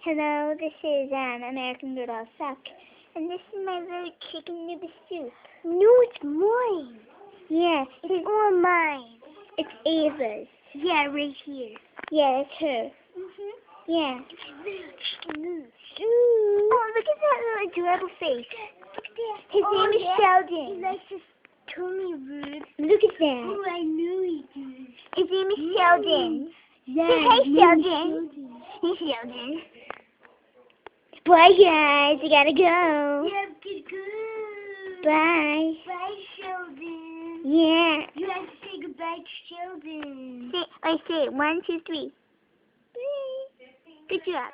Hello, this is American Girl Suck, and this is my little chicken noodle soup. No, it's mine. Yeah, It's all mine. it's Ava's. Yeah, right here. Yeah, it's her. Yeah. Chicken noodle. Oh, look at that little adorable face. Look at that. His name is Sheldon. He likes his tummy rude. Look at that. Oh, I knew he did. His name is Sheldon. Yeah. Say hey, Sheldon. Hey, Sheldon. Bye, guys. I gotta go. Yeah, good. Bye. Bye, Sheldon. Yeah. You have to say goodbye to Sheldon. Say, I say it. 1, 2, 3. Good job.